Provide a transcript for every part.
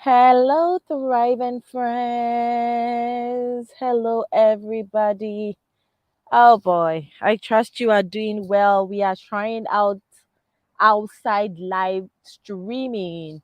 Hello, thriving friends. Hello, everybody. Oh boy, I trust you are doing well. We are trying out outside live streaming.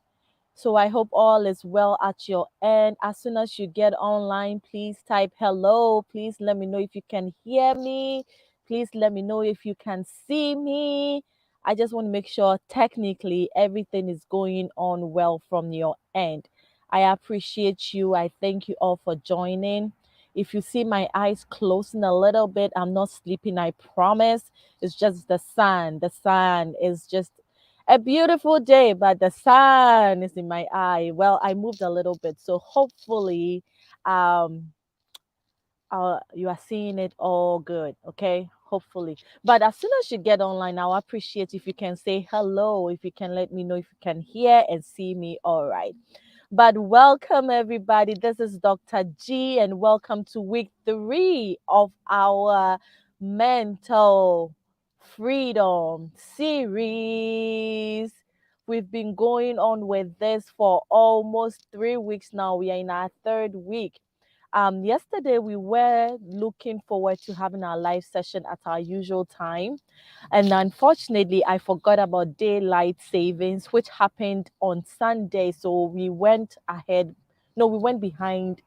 So I hope all is well at your end. As soon as you get online, please type hello. Please let me know if you can hear me. Please let me know if you can see me. I just want to make sure technically everything is going on well from your end. I appreciate you. I thank you all for joining. If you see my eyes closing a little bit, I'm not sleeping, I promise. It's just the sun. The sun is just a beautiful day, but the sun is in my eye. Well, I moved a little bit, so hopefully, um, you are seeing it all good. Okay, hopefully. But as soon as you get online, I'll appreciate if you can say hello. If you can let me know if you can hear and see me. All right. But welcome, everybody. This is Dr. G, and welcome to week 3 of our mental freedom series. We've been going on with this for almost 3 weeks now. We are in our third week. Yesterday, we were looking forward to having our live session at our usual time. And unfortunately, I forgot about daylight savings, which happened on Sunday. So we went ahead, no, we went behind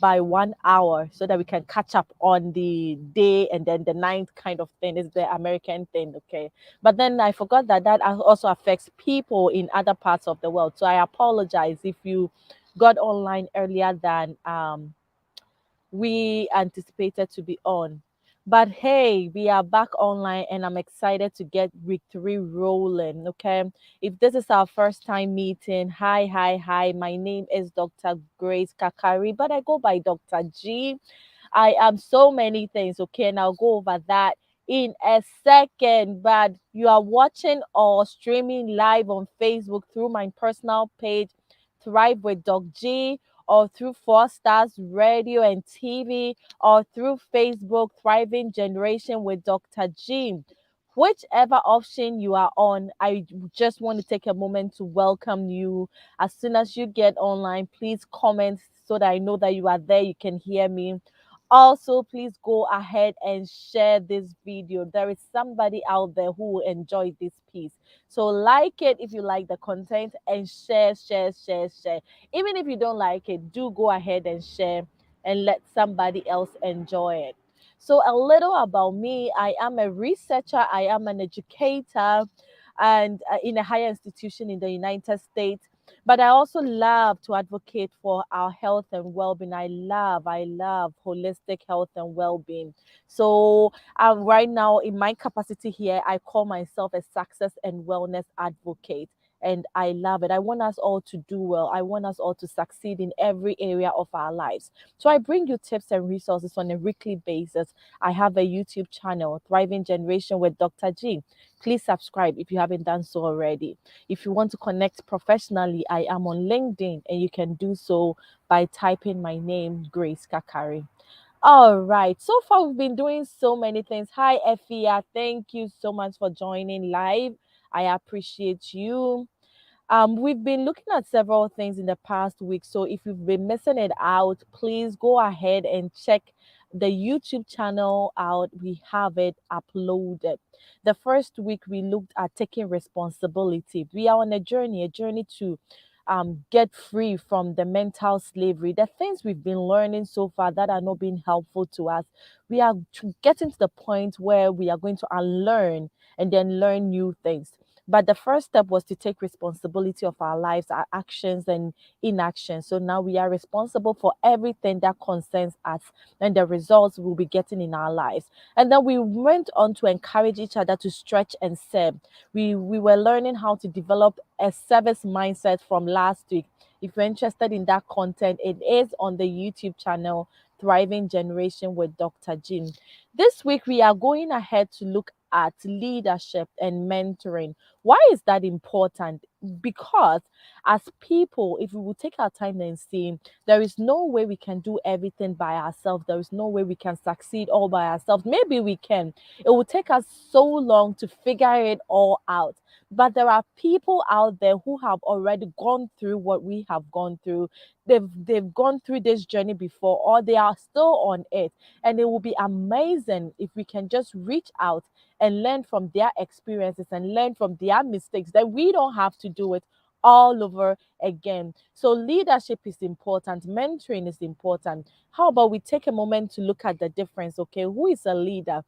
by 1 hour so that we can catch up on the day and then the night kind of thing is the American thing. Okay. But then I forgot that also affects people in other parts of the world. So I apologize if you got online earlier than we anticipated to be on. But hey, we are back online and I'm excited to get week 3 rolling. Okay. If this is our first time meeting, hi, hi, hi. My name is Dr. Grace Kakari, but I go by Dr. G. I am so many things. Okay. And I'll go over that in a second. But you are watching or streaming live on Facebook through my personal page, Thrive with Doc G, or through Four Stars Radio and TV, or through Facebook, Thriving Generation with Dr. G. Whichever option you are on, I just want to take a moment to welcome you. As soon as you get online, please comment so that I know that you are there, you can hear me. Also, please go ahead and share this video. There is somebody out there who will enjoy this piece. So like it if you like the content and share, share, share, share. Even if you don't like it, do go ahead and share and let somebody else enjoy it. So, a little about me, I am a researcher, I am an educator, and in a higher institution in the United States. But I also love to advocate for our health and well-being. I love holistic health and well-being. So right now, in my capacity here, I call myself a success and wellness advocate. And I love it. I want us all to do well. I want us all to succeed in every area of our lives. So I bring you tips and resources on a weekly basis. I have a YouTube channel, Thriving Generation with Dr. G. Please subscribe if you haven't done so already. If you want to connect professionally, I am on LinkedIn and you can do so by typing my name, Grace Kakari. All right. So far, we've been doing so many things. Hi, Effia. Thank you so much for joining live. I appreciate you. We've been looking at several things in the past week. So if you've been missing it out, please go ahead and check the YouTube channel out. We have it uploaded. The first week we looked at taking responsibility. We are on a journey to get free from the mental slavery. The things we've been learning so far that are not being helpful to us, we are getting to the point where we are going to unlearn and then learn new things. But the first step was to take responsibility of our lives, our actions and inaction. So now we are responsible for everything that concerns us and the results we'll be getting in our lives. And then we went on to encourage each other to stretch and serve. We were learning how to develop a service mindset from last week. If you're interested in that content, it is on the YouTube channel Thriving Generation with Dr. Jim. This week we are going ahead to look at leadership and mentoring. Why is that important? Because as people, if we will take our time and see, there is no way we can do everything by ourselves. There is no way we can succeed all by ourselves. Maybe we can. It will take us so long to figure it all out. But there are people out there who have already gone through what we have gone through. They've gone through this journey before, or they are still on it. And it will be amazing if we can just reach out and learn from their experiences and learn from their mistakes, that we don't have to do it all over again. So leadership is important, mentoring is important. How about we take a moment to look at the difference? Okay, who is a leader?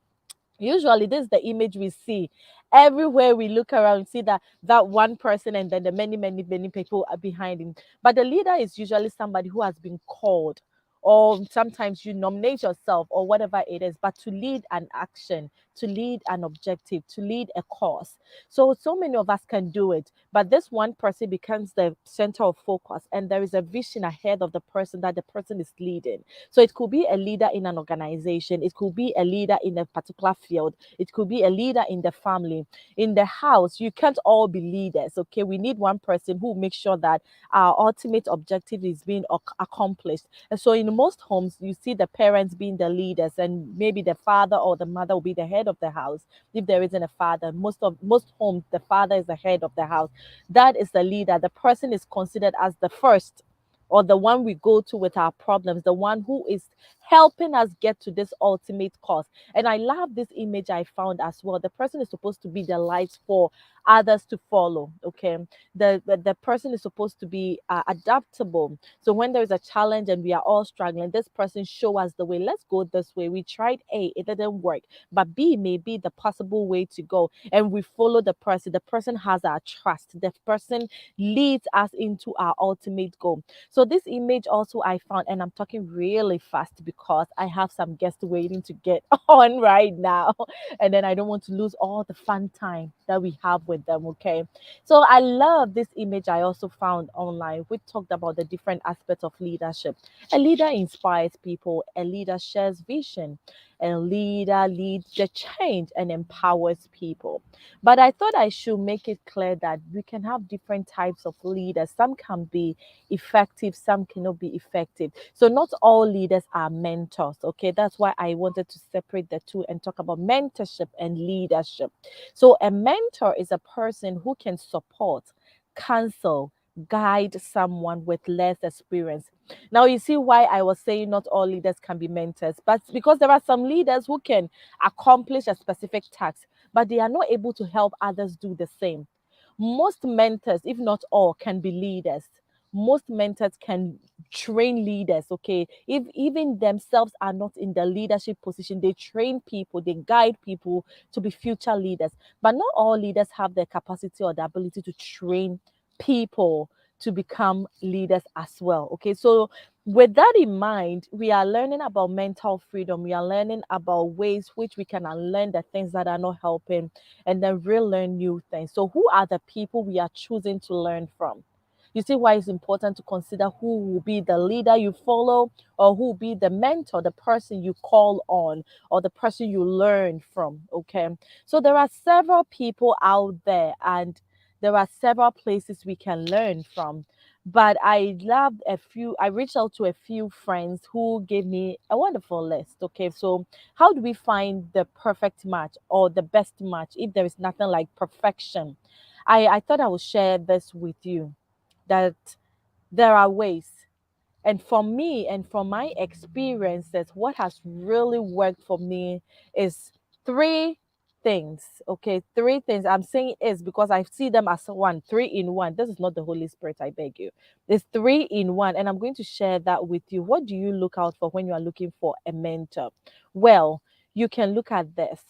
Usually this is the image we see everywhere we look around. We see that one person, and then the many people are behind him. But the leader is usually somebody who has been called, or sometimes you nominate yourself or whatever it is, but to lead an action, to lead an objective, to lead a cause. So many of us can do it, but this one person becomes the center of focus, and there is a vision ahead of the person that the person is leading. So it could be a leader in an organization, it could be a leader in a particular field, it could be a leader in the family, in the house. You can't all be leaders, okay? We need one person who makes sure that our ultimate objective is being accomplished. And so in most homes, you see the parents being the leaders, and maybe the father or the mother will be the head of the house. If there isn't a father, most homes, the father is the head of the house. That is the leader. The person is considered as the first, or the one we go to with our problems, the one who is helping us get to this ultimate cause. And I love this image I found as well. The person is supposed to be the light for others to follow. Okay, the person is supposed to be adaptable. So when there is a challenge and we are all struggling, this person show us the way. Let's go this way. We tried A, it didn't work, but B may be the possible way to go, and we follow the person. The person has our trust. The person leads us into our ultimate goal. So this image also I found, and I'm talking really fast because I have some guests waiting to get on right now, and then I don't want to lose all the fun time that we have with them. Okay, so I love this image I also found online. We talked about the different aspects of leadership. A leader inspires people, a leader shares vision, a leader leads the change and empowers people. But I thought I should make it clear that we can have different types of leaders. Some can be effective, some cannot be effective. So not all leaders are mentors. Okay, that's why I wanted to separate the two and talk about mentorship and leadership. So a mentor is a person who can support, counsel, guide someone with less experience. Now you see why I was saying not all leaders can be mentors, but because there are some leaders who can accomplish a specific task, but they are not able to help others do the same. Most mentors, if not all, can be leaders. Most mentors can train leaders. Okay, if even themselves are not in the leadership position, they train people, they guide people to be future leaders. But not all leaders have the capacity or the ability to train people to become leaders as well. Okay, so with that in mind, we are learning about mental freedom. We are learning about ways which we can unlearn the things that are not helping and then relearn new things. So, who are the people we are choosing to learn from? You see why it's important to consider who will be the leader you follow, or who will be the mentor, the person you call on, or the person you learn from. Okay, so there are several people out there, and there are several places we can learn from. But I loved a few, I reached out to a few friends who gave me a wonderful list. Okay, so how do we find the perfect match or the best match if there is nothing like perfection? I thought I would share this with you, that there are ways. And for me and from my experiences, what has really worked for me is three things. Okay, three things. I'm saying is because I see them as one, three in one. This is not the Holy Spirit, I beg you. It's three in one. And I'm going to share that with you. What do you look out for when you are looking for a mentor? Well, you can look at this.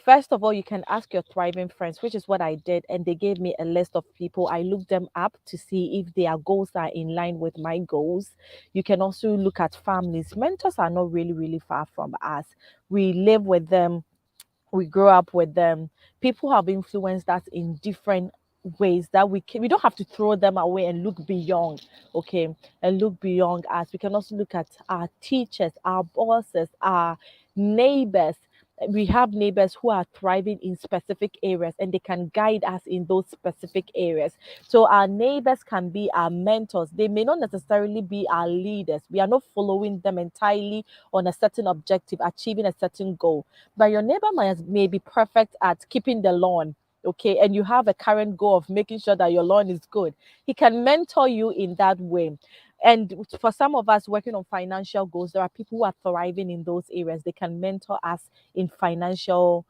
First of all, you can ask your thriving friends, which is what I did, and they gave me a list of people. I looked them up to see if their goals are in line with my goals. You can also look at families. Mentors are not really far from us. We live with them, we grow up with them. People have influenced us in different ways that we don't have to throw them away and look beyond. Okay, and look beyond us. We can also look at our teachers, our bosses, our neighbors. We have neighbors who are thriving in specific areas, and they can guide us in those specific areas. So our neighbors can be our mentors. They may not necessarily be our leaders. We are not following them entirely on a certain objective, achieving a certain goal. But your neighbor may be perfect at keeping the lawn. okay, and you have a current goal of making sure that your lawn is good, he can mentor you in that way. And for some of us working on financial goals, there are people who are thriving in those areas. They can mentor us in financial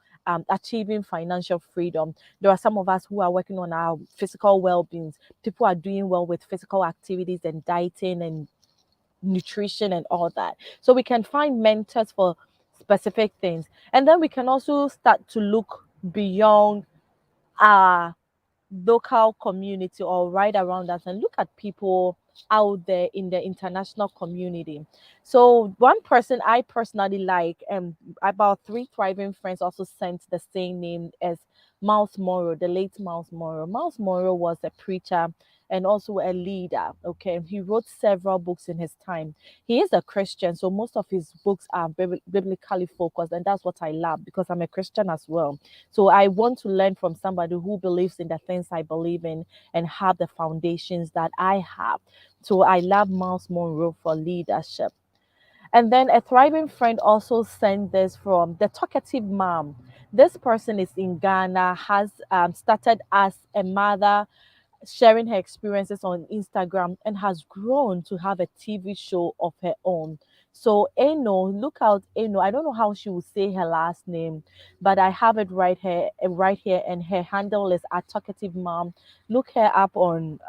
achieving financial freedom. There are some of us who are working on our physical well-being. People are doing well with physical activities and dieting and nutrition and all that. So we can find mentors for specific things. And then we can also start to look beyond our local community or right around us and look at people out there in the international community. So one person I personally like, and about three thriving friends also sent the same name as Miles Morrow, the late Miles Morrow. Miles Morrow was a preacher and also a leader. Okay, he wrote several books in his time. He is a Christian, so most of his books are biblically focused, and that's what I love because I'm a Christian as well. So I want to learn from somebody who believes in the things I believe in and have the foundations that I have. So I love Miles Monroe for leadership. And then a thriving friend also sent this from the talkative mom. This person is in Ghana, has started as a mother, sharing her experiences on Instagram, and has grown to have a TV show of her own. So Eno, look out Eno. I don't know how she will say her last name, but I have it right here, and her handle is at talkative mom. Look her up on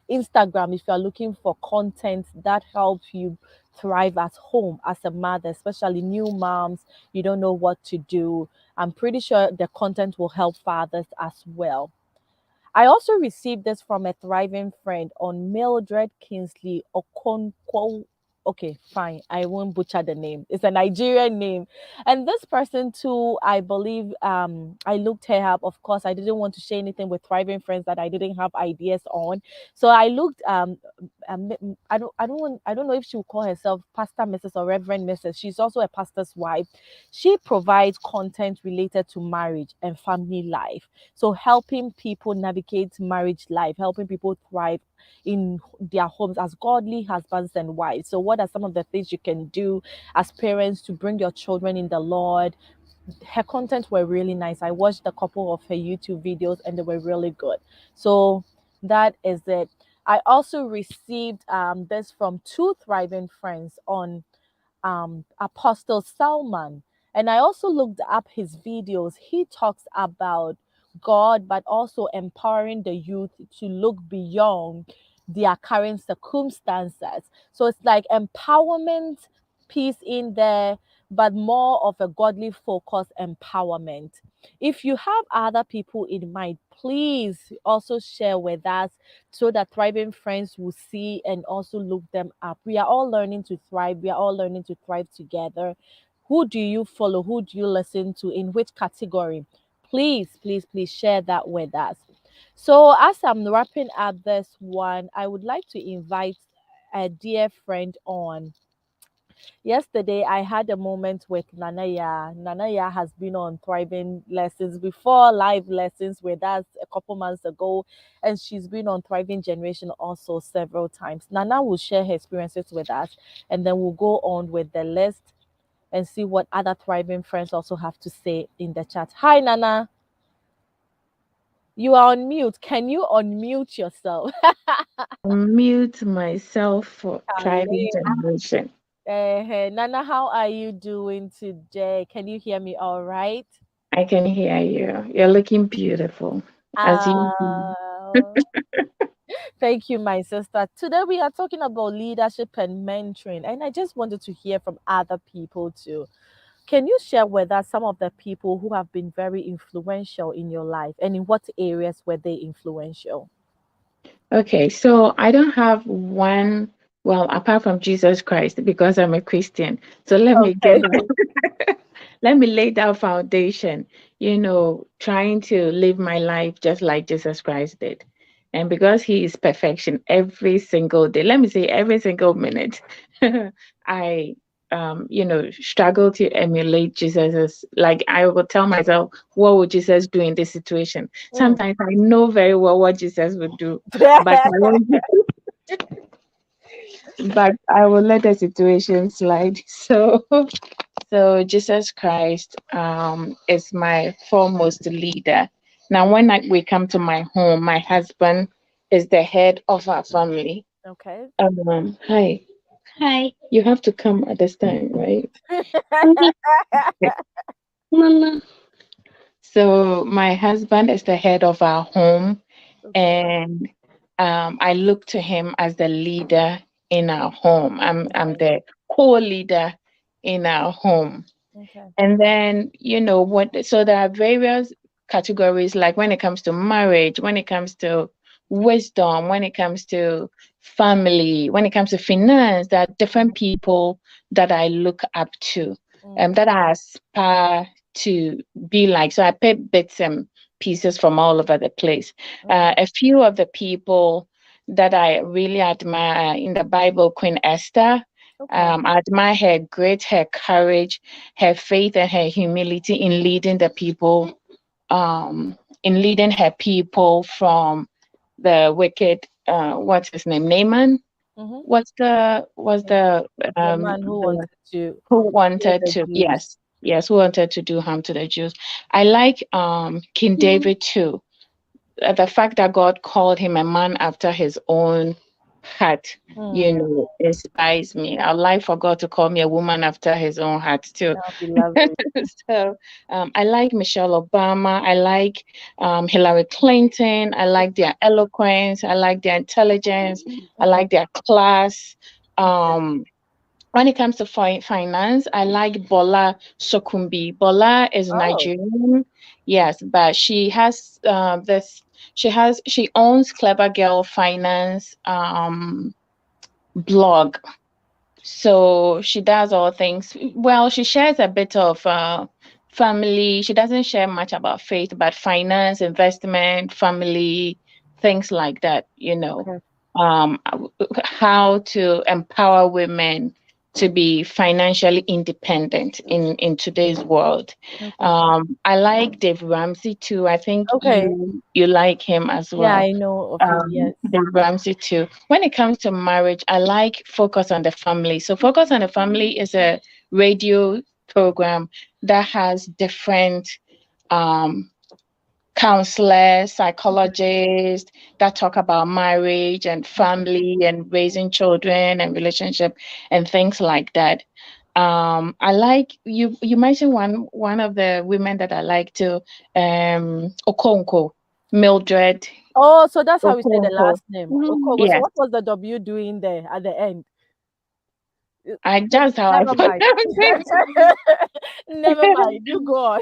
Instagram if you are looking for content that helps you thrive at home as a mother, especially new moms. You don't know what to do. I'm pretty sure the content will help fathers as well. I also received this from a thriving friend on Mildred Kingsley Okonkwo. Okay, fine. I won't butcher the name. It's a Nigerian name. And this person too, I believe I looked her up. Of course, I didn't want to share anything with thriving friends that I didn't have ideas on. So I looked I don't know if she would call herself Pastor Mrs. or Reverend Mrs. She's also a pastor's wife. She provides content related to marriage and family life. So helping people navigate marriage life, helping people thrive in their homes as godly husbands and wives. So what are some of the things you can do as parents to bring your children in the Lord? Her content were really nice. I watched a couple of her YouTube videos and they were really good. So that is it. I also received this from two thriving friends on Apostle Salman. And I also looked up his videos. He talks about God, but also empowering the youth to look beyond their current circumstances. So it's like empowerment piece in there, but more of a godly focus empowerment. If you have other people in mind, please also share with us so that thriving friends will see and also look them up. We are all learning to thrive. We are all learning to thrive together. Who do you follow? Who do you listen to? In which category? Please, please, please share that with us. So, as I'm wrapping up this one, I would like to invite a dear friend on. Yesterday, I had a moment with Nanaya. Nanaya has been on Thriving Lessons before, live lessons with us a couple months ago, and she's been on Thriving Generation also several times. Nana will share her experiences with us, and then we'll go on with the list and see what other Thriving friends also have to say in the chat. Hi, Nana. You are on mute. Can you unmute yourself? Mute myself for thriving Hello. generation. Nana, how are you doing today? Can you hear me all right? I can hear you. You're looking beautiful as you do. Uh, Thank you, my sister. Today we are talking about leadership and mentoring, and I just wanted to hear from other people too. Can you share with us some of the people who have been very influential in your life, and in what areas were they influential? Okay, so I don't have one, well, apart from Jesus Christ, because I'm a Christian. So let me Okay. get let me lay that foundation, trying to live my life just like Jesus Christ did. And because he is perfection every single day, let me say every single minute, I struggle to emulate Jesus. Like I will tell myself, what would Jesus do in this situation? Mm. Sometimes I know very well what Jesus would do, but I won't, but I will let the situation slide. So Jesus Christ is my foremost leader. Now, when we come to my home, my husband is the head of our family. Okay. Hi. Hi. You have to come at this time, right? Mama. So my husband is the head of our home, Okay. and I look to him as the leader in our home. I'm Okay. the co-leader in our home. Okay. And then, so there are various categories, like when it comes to marriage, when it comes to wisdom, when it comes to family, when it comes to finance, there are different people that I look up to, Mm, that I aspire to be like. So I pick bits and pieces from all over the place. okay. A few of the people that I really admire in the Bible, Queen Esther. Okay. I admire her courage, her faith, and her humility in leading her people from the wicked. What's his name? Naaman. Mm-hmm. Was The man who the wanted to who kill wanted the to, Jews. yes, who wanted to do harm to the Jews. I like King David too. The fact that God called him a man after his own heart, Hmm. inspires me. I'd like for God to call me a woman after his own heart too. That would be lovely. So I like Michelle Obama. I like Hillary Clinton. I like their eloquence. I like their intelligence. I Okay. like their class. Okay. Um, when it comes to finance, I like Bola Sokumbi. Bola is Oh. Nigerian, yes, but she owns Clever Girl Finance blog. So she does all things. Well, she shares a bit of family. She doesn't share much about faith, but finance, investment, family, things like that, Okay. how to empower women to be financially independent in today's world. Okay. I like Dave Ramsey too. I think Okay. you like him as Yeah, well. I know of him. Yes. Dave Ramsey too. When it comes to marriage, I like Focus on the Family. So Focus on the Family is a radio program that has different um counselors, psychologists that talk about marriage and family and raising children and relationship and things like that. I like you mentioned one of the women that I like to Okonkwo, Mildred Oh, so that's how we say the Okonkwo. last name. Okogo. So Yes, what was the W doing there at the end? I just how I Never pronounce mind. it. Never mind. You go on.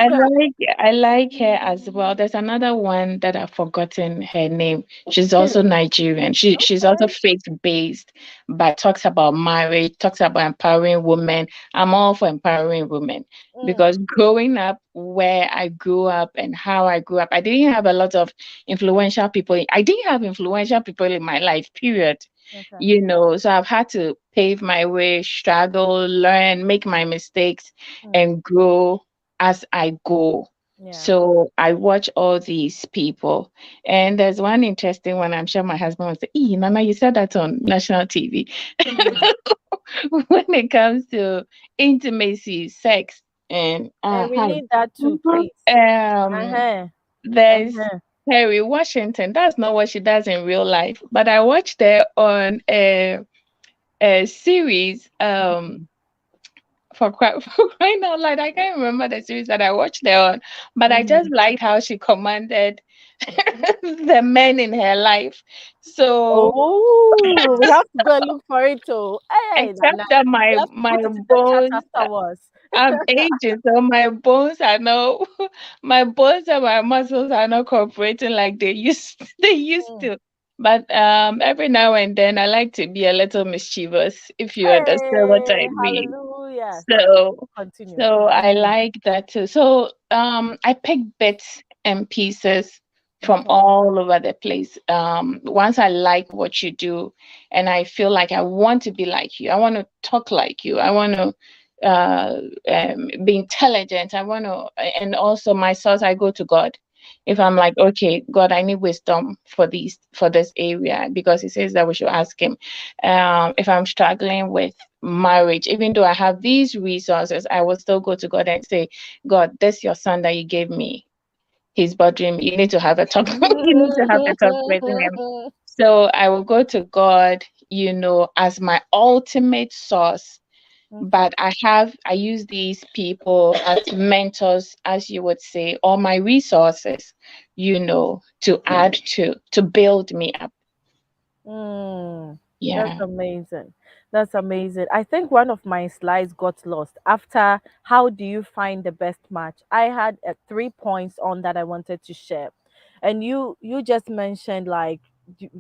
I like her as well. There's another one that I've forgotten her name. She's also Nigerian. She's also Okay. faith based, but talks about marriage, talks about empowering women. I'm all for empowering women Mm, because growing up where I grew up and how I grew up, I didn't have a lot of influential people. I didn't have influential people in my life, period. okay. So I've had to pave my way, struggle, learn, make my mistakes, Mm, and grow as I go. yeah. So I watch all these people. And there's one interesting one. I'm sure my husband will say, Nana, you said that on national TV. Mm. When it comes to intimacy, sex, and And we hi. need that too, Mhm. please. Um, Uh-huh. there's Uh-huh. Terry Washington. That's not what she does in real life, but I watched her on a series for crying out loud. I can't remember the series that I watched her on, but I just Mhm. liked how she commanded the men in her life. So Oh, we have to go and look for it too. Hey, except Nana, that we my have to my put it in the chat bones, afterwards. I'm aging, so my bones are no, my bones and my muscles are not cooperating like they used Mm. to. But every now and then I like to be a little mischievous, if you understand what Hey, I mean. hallelujah. So Continue. so I like that too. So I pick bits and pieces from Okay. all over the place. Once I like what you do and I feel like I want to be like you, I want to talk like you, I want to be intelligent, I want to, and also my source, I go to God. If I'm like, okay, God, I need wisdom for this area, because He says that we should ask Him. If I'm struggling with marriage, even though I have these resources, I will still go to God and say, God, this your son that you gave me. he's bothering me. You need to have a talk. You need to have a talk with him. So I will go to God, as my ultimate source. Okay. But I use these people as mentors, as you would say, or my resources, to add to build me up. Mm, that's Yeah. amazing. That's amazing. I think one of my slides got lost after how do you find the best match? I had 3 points on that I wanted to share. And you just mentioned like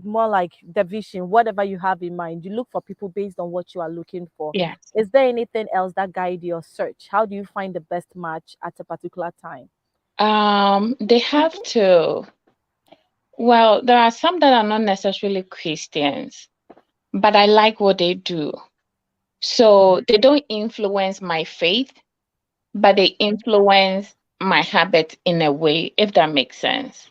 more like the vision, whatever you have in mind. You look for people based on what you are looking for. Yes. Is there anything else that guide your search? How do you find the best match at a particular time? They have to. Well, there are some that are not necessarily Christians, but I like what they do. So they don't influence my faith, but they influence my habit in a way, if that makes sense.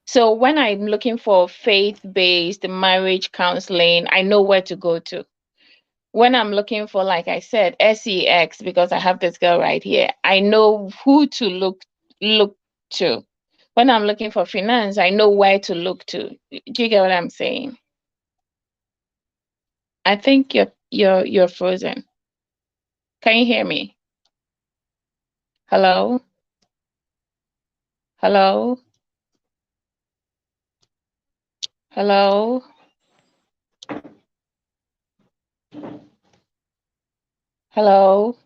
So when I'm looking for faith-based marriage counseling, I know where to go to. When I'm looking for, like I said, sex, because I have this girl right here, I know who to look to. When I'm looking for finance, I know where to look to. Do you get what I'm saying? I think you're frozen. Can you hear me? Hello? Hello? Hello? Hello?